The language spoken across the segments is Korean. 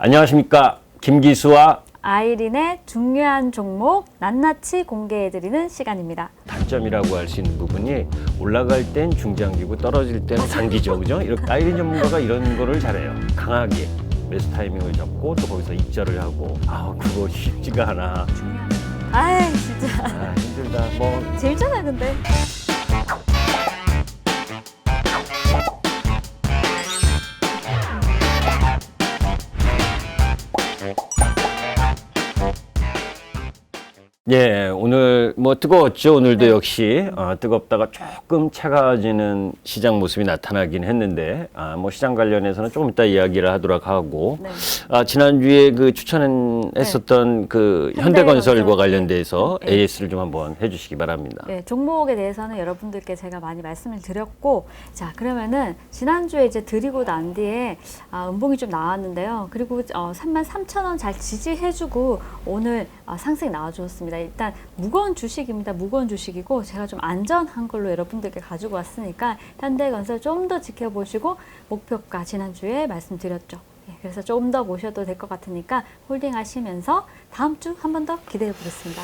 안녕하십니까, 김기수와 아이린의 중요한 종목 낱낱이 공개해드리는 시간입니다. 단점이라고 할 수 있는 부분이 올라갈 땐 중장기고 떨어질 때는 단기죠, 그죠? 이렇게 아이린 전문가가 이런 거를 잘해요. 강하게 매수 타이밍을 잡고 또 거기서 입절을 하고, 그거 쉽지가 않아. 아이 진짜 힘들다. 뭐 재밌잖아 근데. 예, 오늘 뭐 뜨거웠죠. 오늘도 역시 뜨겁다가 조금 차가워지는 시장 모습이 나타나긴 했는데, 뭐 시장 관련해서는 조금 이따 이야기를 하도록 하고, 네. 지난주에 그 추천했었던 그 현대건설과 관련돼서 네. AS를 좀 한번 해주시기 바랍니다. 네, 종목에 대해서는 여러분들께 제가 많이 말씀을 드렸고, 자 그러면은 지난주에 이제 드리고 난 뒤에 음봉이 좀 나왔는데요. 그리고 33,000원 잘 지지해주고 오늘 상승이 나와주었습니다. 일단 무거운 주식입니다. 무거운 주식이고 제가 좀 안전한 걸로 여러분들께 가지고 왔으니까 현대건설 좀 더 지켜보시고 목표가 지난주에 말씀드렸죠. 그래서 조금 더 보셔도 될 것 같으니까 홀딩 하시면서 다음 주 한 번 더 기대해 보겠습니다.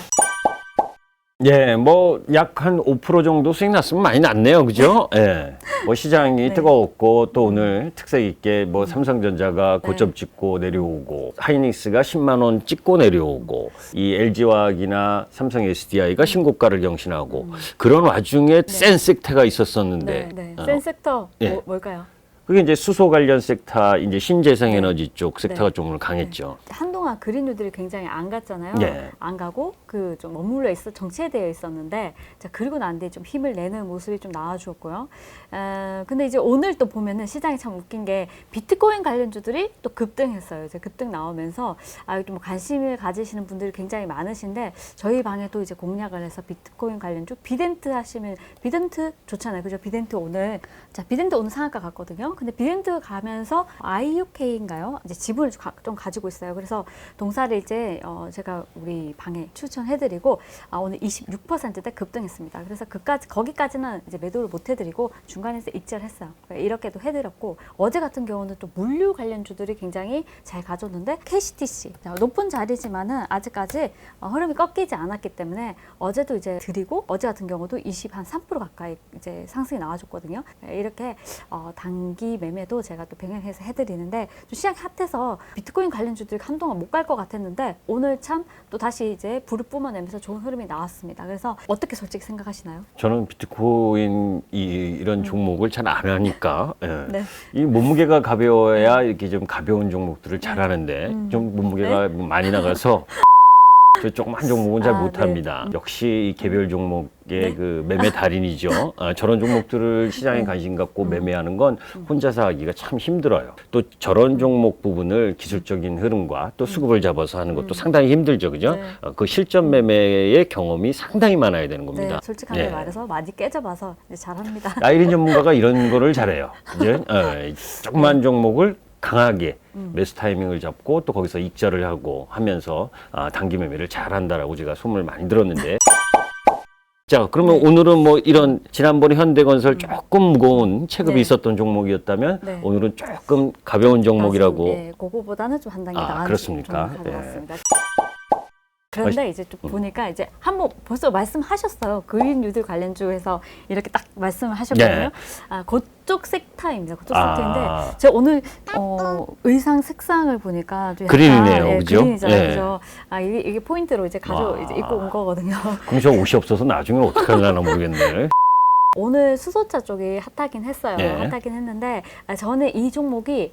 예, 뭐 약 한 5% 정도 수익 났으면 많이 났네요, 그죠? 예. 뭐 시장이 네. 뜨거웠고 또 오늘 특색 있게 뭐 삼성전자가 고점 찍고 내려오고 하이닉스가 10만 원 찍고 내려오고 이 LG화학이나 삼성 SDI가 신고가를 경신하고 그런 와중에 센 섹터가 있었었는데 센 섹터 예. 뭘까요? 그게 이제 수소 관련 섹터, 이제 신재생에너지 쪽 섹터가 좀 오늘 강했죠. 한동안 그린뉴들이 굉장히 안 갔잖아요. 예. 안 가고 그 좀 머물러 있어 정체되어 있었는데, 자 그리고 난 뒤에 좀 힘을 내는 모습이 좀 나와주었고요. 근데 이제 오늘 또 보면은 시장이 참 웃긴 게 비트코인 관련주들이 또 급등했어요. 이제 급등 나오면서 좀 관심을 가지시는 분들이 굉장히 많으신데 저희 방에도 이제 공략을 해서 비트코인 관련주 비덴트 하시면 비덴트 좋잖아요, 그죠? 비덴트 오늘 상한가 갔거든요. 근데 비덴트 가면서 IUK인가요? 이제 지분을 좀 가지고 있어요. 그래서 동사를 이제 제가 우리 방에 추천해드리고 오늘 26%대 급등했습니다. 그래서 거기까지는 이제 매도를 못 해드리고 중간에서 익절했어요. 이렇게도 해드렸고, 어제 같은 경우는 또 물류 관련주들이 굉장히 잘 가졌는데 KCTC 높은 자리지만은 아직까지 흐름이 꺾이지 않았기 때문에 어제도 이제 드리고, 어제 같은 경우도 23% 가까이 이제 상승이 나와줬거든요. 이렇게 단기 매매도 제가 또 병행해서 해드리는데, 좀 시장이 핫해서 비트코인 관련주들이 한동안 못 갈 것 같았는데 오늘 참 또 다시 이제 불을 뿜어내면서 좋은 흐름이 나왔습니다. 그래서 어떻게 솔직히 생각하시나요? 저는 비트코인 이런 종목을 잘 안 하니까, 예. 네. 이 몸무게가 가벼워야 이렇게 좀 가벼운 종목들을 잘 하는데 좀 몸무게가 많이 나가서 저 조그만 종목은 잘 못합니다. 역시 이 개별 종목의 그 매매 달인이죠. 저런 종목들을 시장에 관심 갖고 매매하는 건 혼자서 하기가 참 힘들어요. 또 저런 종목 부분을 기술적인 흐름과 또 수급을 잡아서 하는 것도 상당히 힘들죠, 그죠? 네. 그 실전 매매의 경험이 상당히 많아야 되는 겁니다. 네, 솔직하게 예. 말해서 많이 깨져봐서 이제 잘합니다. 아이린 전문가가 이런 거를 잘해요. 이제 조그만 종목을 강하게 매수 타이밍을 잡고 또 거기서 익절을 하고 하면서 단기 매매를 잘한다라고 제가 소문을 많이 들었는데, 자 그러면 오늘은 뭐 이런 지난번에 현대건설 조금 무거운 체급이 있었던 종목이었다면 오늘은 조금 가벼운 종목이라고. 네, 그거보다는 좀 한 단계 나은 그렇습니까? 종목 가져왔습니다. 그런데 이제 좀 보니까 이제 한번 벌써 말씀하셨어요. 그린뉴들 관련주에서 이렇게 딱 말씀을 하셨거든요. 그쪽 섹터입니다. 그쪽 섹터인데 제가 오늘 의상 색상을 보니까 좀 그린이네요, 그죠? 그린이잖아요, 그죠? 이게 포인트로 이제 이제 입고 온 거거든요. 그럼 저 옷이 없어서 나중에 어떻게 하려나 모르겠네. 오늘 수소차 쪽이 핫하긴 했어요. 예. 핫하긴 했는데 저는 이 종목이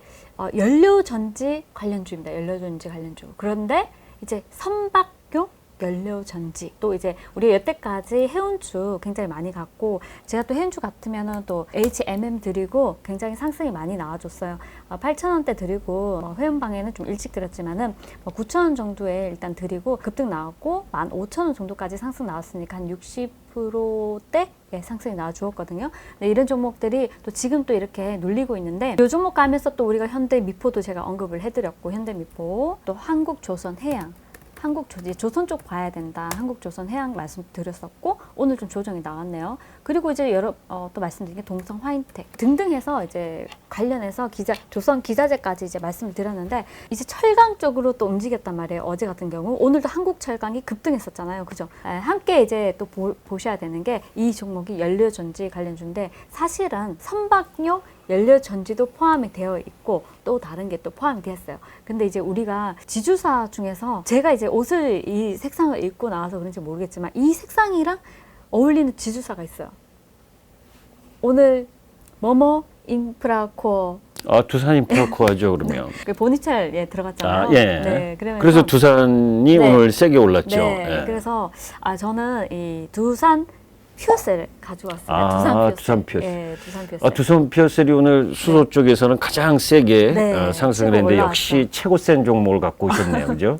연료전지 관련주입니다. 연료전지 관련주. 그런데 이제 선박용 연료전지, 또 이제 우리 여태까지 해운주 굉장히 많이 갔고, 제가 또 해운주 같으면은 또 HMM 드리고 굉장히 상승이 많이 나와줬어요. 8,000원대 드리고 회원방에는 좀 일찍 드렸지만은 9,000원 정도에 일단 드리고 급등 나왔고 15,000원 정도까지 상승 나왔으니까 한 60%대 상승이 나와 주었거든요. 네, 이런 종목들이 또 지금 또 이렇게 눌리고 있는데, 이 종목 가면서 또 우리가 현대미포도 제가 언급을 해드렸고, 현대미포 또 한국조선해양, 한국 조선 쪽 봐야 된다. 한국 조선 해양 말씀드렸었고 오늘 좀 조정이 나왔네요. 그리고 이제 또 말씀드린 게 동성 화인텍 등등 해서 이제 관련해서 조선 기자재까지 이제 말씀을 드렸는데 이제 철강 쪽으로 또 움직였단 말이에요. 어제 같은 경우 오늘도 한국 철강이 급등했었잖아요. 그죠? 함께 이제 또 보셔야 되는 게 이 종목이 연료전지 관련주인데 사실은 선박용 연료전지도 포함이 되어 있고 또 다른 게 또 포함이 되었어요. 근데 이제 우리가 지주사 중에서 제가 이제 옷을 이 색상을 입고 나와서 그런지 모르겠지만 이 색상이랑 어울리는 지주사가 있어요. 오늘 뭐뭐 인프라코어 두산 인프라코어죠 그러면. 그 보니철 들어갔잖아요. 예. 네, 그래서 두산이 네. 오늘 세게 올랐죠. 네, 예. 그래서 저는 이 두산 퓨어셀을 가져왔어요. 두산 퓨어셀. 예, 두산 퓨어셀. 두산 퓨어셀이 오늘 수소 쪽에서는 가장 세게 네, 상승을 최고 했는데 올라왔죠. 역시 최고 센 종목을 갖고 오셨네요. 그죠?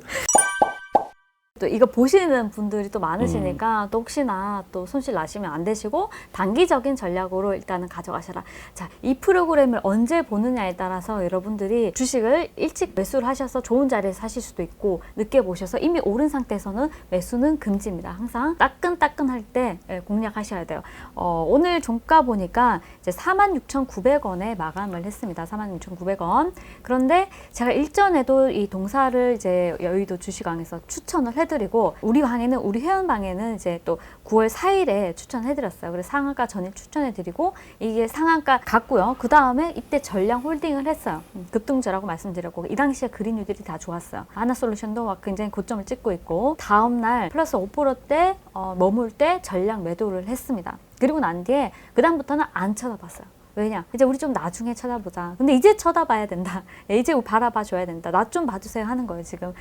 또 이거 보시는 분들이 또 많으시니까 또 혹시나 또 손실 나시면 안 되시고 단기적인 전략으로 일단은 가져가셔라. 자, 이 프로그램을 언제 보느냐에 따라서 여러분들이 주식을 일찍 매수를 하셔서 좋은 자리에서 사실 수도 있고 늦게 보셔서 이미 오른 상태에서는 매수는 금지입니다. 항상 따끈따끈할 때 공략하셔야 돼요. 오늘 종가 보니까 이제 46,900원에 마감을 했습니다. 46,900원. 그런데 제가 일전에도 이 동사를 이제 여의도 주식왕에서 추천을 해드리고 우리 회원방에는 이제 또 9월 4일에 추천해드렸어요. 그래서 상한가 전일 추천해드리고 이게 상한가 갔고요. 그 다음에 이때 전량 홀딩을 했어요. 급등주라고 말씀드렸고 이 당시에 그린유들이 다 좋았어요. 하나솔루션도 굉장히 고점을 찍고 있고 다음날 플러스 5%대 머물 때 전량 매도를 했습니다. 그리고 난 뒤에 그 다음부터는 안 쳐다봤어요. 왜냐? 이제 우리 좀 나중에 쳐다보자. 근데 이제 쳐다봐야 된다. 이제 바라봐 줘야 된다. 나 좀 봐주세요 하는 거예요, 지금.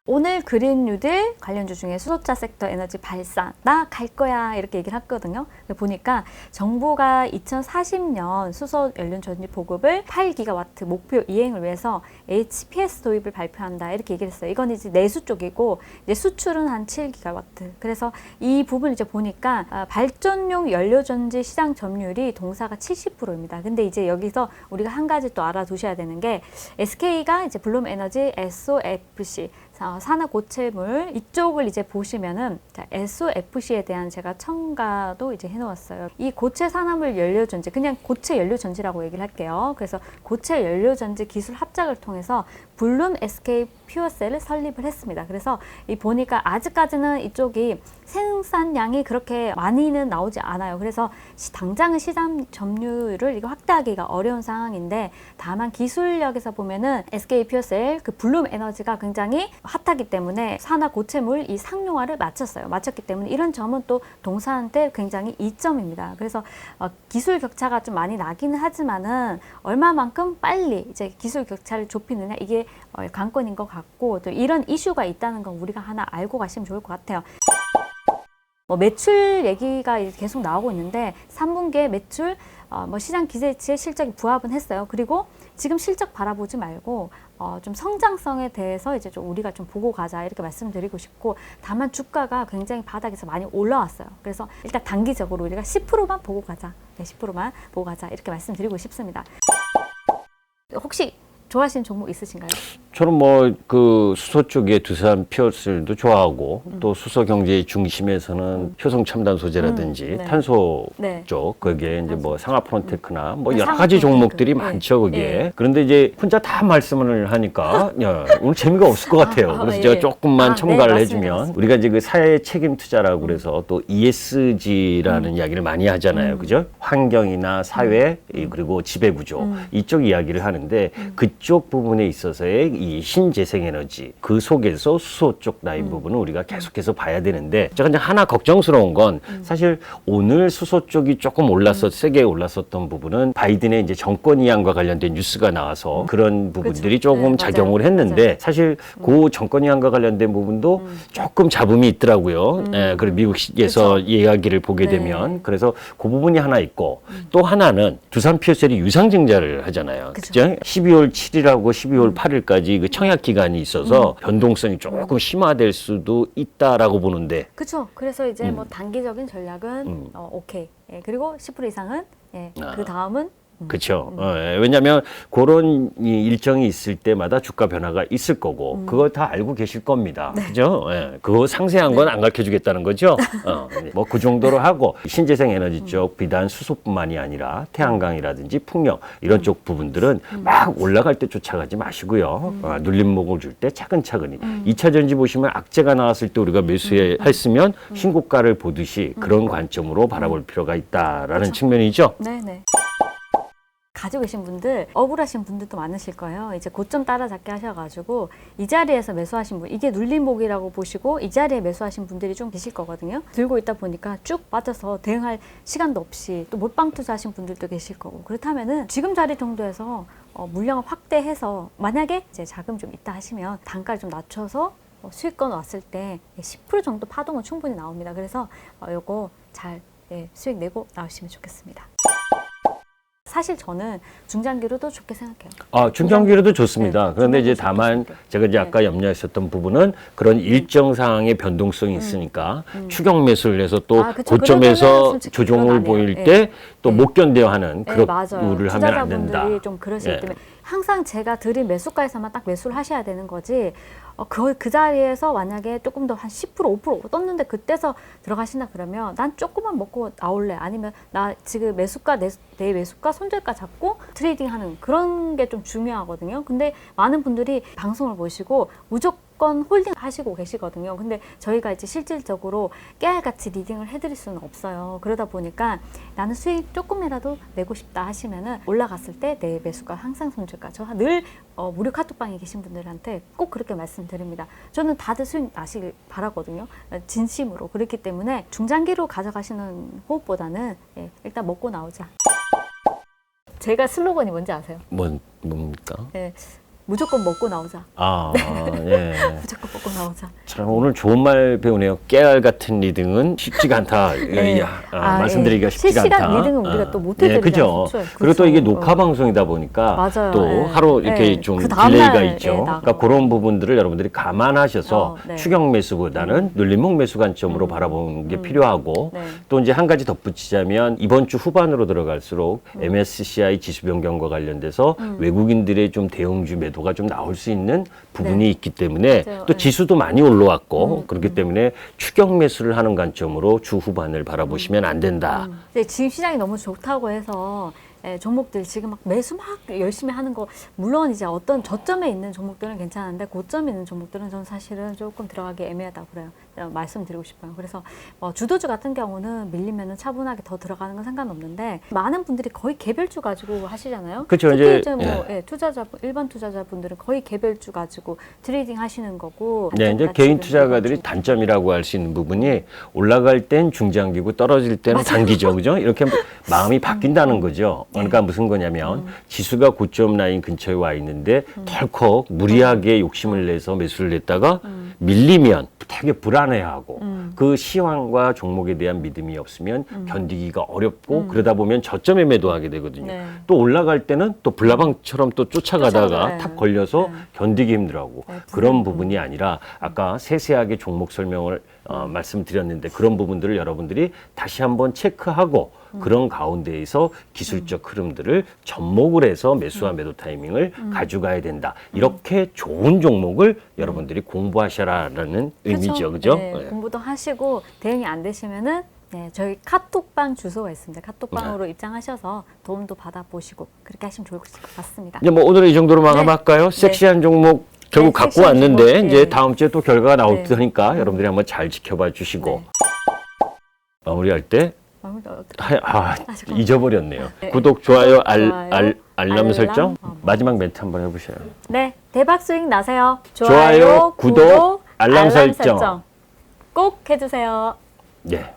오늘 그린뉴딜 관련주 중에 수소차 섹터 에너지 발사 나 갈 거야 이렇게 얘기를 했거든요. 보니까 정부가 2040년 수소 연료전지 보급을 8기가와트 목표 이행을 위해서 HPS 도입을 발표한다 이렇게 얘기를 했어요. 이건 이제 내수 쪽이고 이제 수출은 한 7기가와트. 그래서 이 부분 이제 보니까 발전용 연료전지 시장 점유율이 동사가 70%입니다. 근데 이제 여기서 우리가 한 가지 또 알아두셔야 되는 게 SK가 이제 블룸에너지 SOFC 산업 고체물 이쪽을 이제 보시면은 자, SOFC에 대한 제가 첨가도 이제 해놓았어요. 이 고체 산화물 연료전지 그냥 고체 연료전지라고 얘기를 할게요. 그래서 고체 연료전지 기술 합작을 통해서 블룸 SK 퓨어셀을 설립을 했습니다. 그래서 이 보니까 아직까지는 이쪽이 생산량이 그렇게 많이는 나오지 않아요. 그래서 당장은 시장 점유율을 이거 확대하기가 어려운 상황인데 다만 기술력에서 보면은 SK 퓨어셀 그 블룸 에너지가 굉장히 핫하기 때문에 산화 고체물 이 상용화를 마쳤기 때문에 이런 점은 또 동사한테 굉장히 이점입니다. 그래서 기술 격차가 좀 많이 나기는 하지만은 얼마만큼 빨리 이제 기술 격차를 좁히느냐 이게 관건인 것 같고 또 이런 이슈가 있다는 건 우리가 하나 알고 가시면 좋을 것 같아요. 매출 얘기가 계속 나오고 있는데 3분기에 매출 시장 기대치의 실적이 부합은 했어요. 그리고 지금 실적 바라보지 말고 좀 성장성에 대해서 이제 좀 우리가 좀 보고 가자 이렇게 말씀드리고 싶고 다만 주가가 굉장히 바닥에서 많이 올라왔어요. 그래서 일단 단기적으로 우리가 10%만 보고 가자. 네, 10%만 보고 가자 이렇게 말씀드리고 싶습니다. 혹시 좋아하시는 종목 있으신가요? 저는 그 수소 쪽에 두산 퓨어셀도 좋아하고 또 수소 경제의 중심에서는 효성 첨단 소재라든지 네. 탄소 네. 쪽 거기에 이제 상하 프론테크나 여러 상하 가지 프론테크. 종목들이 네. 많죠 거기에. 네. 그런데 이제 혼자 다 말씀을 하니까 야, 오늘 재미가 없을 것 같아요. 그래서 예. 제가 조금만 첨가를 네, 해주면 맞습니다. 우리가 이제 그 사회 책임 투자라고 그래서 또 ESG라는 이야기를 많이 하잖아요. 그죠? 환경이나 사회 그리고 지배 구조 이쪽 이야기를 하는데 그쪽 부분에 있어서의 이 신재생에너지 그 속에서 수소 쪽 라인 부분은 우리가 계속해서 봐야 되는데 제가 이제 하나 걱정스러운 건 사실 오늘 수소 쪽이 조금 세게 올랐었던 부분은 바이든의 이제 정권 이양과 관련된 뉴스가 나와서 그런 부분들이 그렇죠. 조금 네, 작용을 맞아요. 했는데 맞아요. 사실 그 정권 이양과 관련된 부분도 조금 잡음이 있더라고요. 그리고 미국에서 그렇죠. 이야기를 보게 네. 되면 그래서 그 부분이 하나 있고 또 하나는 두산 퓨어셀이 유상증자를 하잖아요. 그쵸. 그죠? 12월 7일하고 12월 8일까지 그 청약 기간이 있어서 변동성이 조금 심화될 수도 있다라고 보는데 그렇죠. 그래서 이제 단기적인 전략은 오케이. 예, 그리고 10% 이상은 그 다음은 그렇죠. 왜냐하면 그런 이 일정이 있을 때마다 주가 변화가 있을 거고 그걸 다 알고 계실 겁니다. 그죠? 예. 그거 상세한 건 안 가르쳐주겠다는 거죠. 뭐 그 정도로 하고 신재생 에너지 쪽 비단 수소뿐만이 아니라 태양광이라든지 풍력 이런 쪽 부분들은 막 올라갈 때 쫓아가지 마시고요. 눌림목을 줄 때 차근차근히 2차 전지 보시면 악재가 나왔을 때 우리가 매수했으면 신고가를 보듯이 그런 관점으로 바라볼 필요가 있다라는 그렇죠. 측면이죠. 네네. 가지고 계신 분들, 억울하신 분들도 많으실 거예요. 이제 고점 따라잡기 하셔가지고 이 자리에서 매수하신 분, 이게 눌림목이라고 보시고 이 자리에 매수하신 분들이 좀 계실 거거든요. 들고 있다 보니까 쭉 빠져서 대응할 시간도 없이 또 몰빵 투자하신 분들도 계실 거고, 그렇다면은 지금 자리 정도에서 물량을 확대해서 만약에 이제 자금 좀 있다 하시면 단가를 좀 낮춰서 수익권 왔을 때 10% 정도 파동은 충분히 나옵니다. 그래서 요거 잘 수익 내고 나오시면 좋겠습니다. 사실 저는 중장기로도 좋게 생각해요. 중장기로도 좋습니다. 네, 그런데 이제 중장기 다만 좋게. 제가 이제 아까 염려했었던 부분은 그런 일정상의 변동성이 있으니까 추격 매수를 해서 또 그쵸. 고점에서 그러면은 솔직히 조정을 그건 안 해요. 보일 예. 때 또 예. 못 견뎌하는 네, 그런 맞아요. 룰을 하면 안 된다. 투자자분들이 좀 그러시기 예. 때문에 항상 제가 드린 매수가에서만 딱 매수를 하셔야 되는 거지. 그 자리에서 만약에 조금 더 한 10%, 5% 떴는데 그때서 들어가신다 그러면 난 조금만 먹고 나올래. 아니면 나 지금 매수가 내 매수가 손절가 잡고 트레이딩하는 그런 게 좀 중요하거든요. 근데 많은 분들이 방송을 보시고 무조건 홀딩 하시고 계시거든요. 근데 저희가 이제 실질적으로 깨알같이 리딩을 해드릴 수는 없어요. 그러다 보니까 나는 수익 조금이라도 내고 싶다 하시면은 올라갔을 때 내 매수가 항상 손절가. 저 늘 무료 카톡방에 계신 분들한테 꼭 그렇게 말씀드립니다. 저는 다들 수익 나시길 바라거든요. 진심으로. 그렇기 때문에 중장기로 가져가시는 호흡보다는 일단 먹고 나오자. 제가 슬로건이 뭔지 아세요? 뭡니까? 무조건 먹고 나오자. 예. 무조건 먹고 나오자. 참 오늘 좋은 말 배우네요. 깨알 같은 리딩은 쉽지가 않다. 말씀드리기가 쉽지가 않다. 실시간 리딩은 우리가 또 못 해드리잖아요. 그죠. 그리고 또 이게 녹화 방송이다 보니까 맞아요. 또 하루 이렇게 좀 그 다음날, 딜레이가 있죠. 그러니까 그런 부분들을 여러분들이 감안하셔서 추격 매수보다는 눌림목 매수 관점으로 바라보는 게 필요하고 또 이제 한 가지 덧붙이자면 이번 주 후반으로 들어갈수록 MSCI 지수 변경과 관련돼서 외국인들의 좀 대응주 매도가 좀 나올 수 있는 부분이 있기 때문에 맞아요. 또 지수도 많이 올라왔고 그렇기 때문에 추격 매수를 하는 관점으로 주 후반을 바라보시면 안 된다. 지금 시장이 너무 좋다고 해서 종목들 지금 막 매수 막 열심히 하는 거 물론 이제 어떤 저점에 있는 종목들은 괜찮은데 고점에 있는 종목들은 저는 사실은 조금 들어가기 애매하다고 그래요. 말씀드리고 싶어요. 그래서 주도주 같은 경우는 밀리면은 차분하게 더 들어가는 건 상관없는데 많은 분들이 거의 개별주 가지고 하시잖아요. 그렇죠. 특히 이제 일반 투자자분들은 거의 개별주 가지고 트레이딩 하시는 거고. 이제 개인 투자가들이 단점이라고 할 수 있는 부분이 올라갈 땐 중장기고 떨어질 때는 단기죠. 그죠? 이렇게 마음이 바뀐다는 거죠. 그러니까 무슨 거냐면 지수가 고점 라인 근처에 와 있는데 덜컥 무리하게 욕심을 내서 매수를 했다가 밀리면 되게 불안해하고 그 시황과 종목에 대한 믿음이 없으면 견디기가 어렵고 그러다 보면 저점에 매도하게 되거든요. 또 올라갈 때는 또 불나방처럼 또 쫓아가다가 탁 걸려서 견디기 힘들어하고 그런 부분이 아니라 아까 세세하게 종목 설명을 말씀드렸는데 그런 부분들을 여러분들이 다시 한번 체크하고 그런 가운데에서 기술적 흐름들을 접목을 해서 매수와 매도 타이밍을 가져가야 된다. 이렇게 좋은 종목을 여러분들이 공부하셔라라는 의미죠. 그죠? 공부도 하시고 대응이 안 되시면은 저희 카톡방 주소가 있습니다. 카톡방으로 입장하셔서 도움도 받아보시고 그렇게 하시면 좋을 것 같습니다. 이제 뭐 오늘은 이 정도로 마감할까요? 섹시한 종목 결국 갖고 왔는데 종목, 이제 다음 주에 또 결과가 나올 네. 테니까 여러분들이 한번 잘 지켜봐 주시고 마무리할 때 잊어버렸네요. 구독, 좋아요, 알람 설정. 마지막 멘트 한번 해보셔요. 네, 대박 수익 나세요. 좋아요, 구독, 알람 설정. 꼭 해주세요. 네.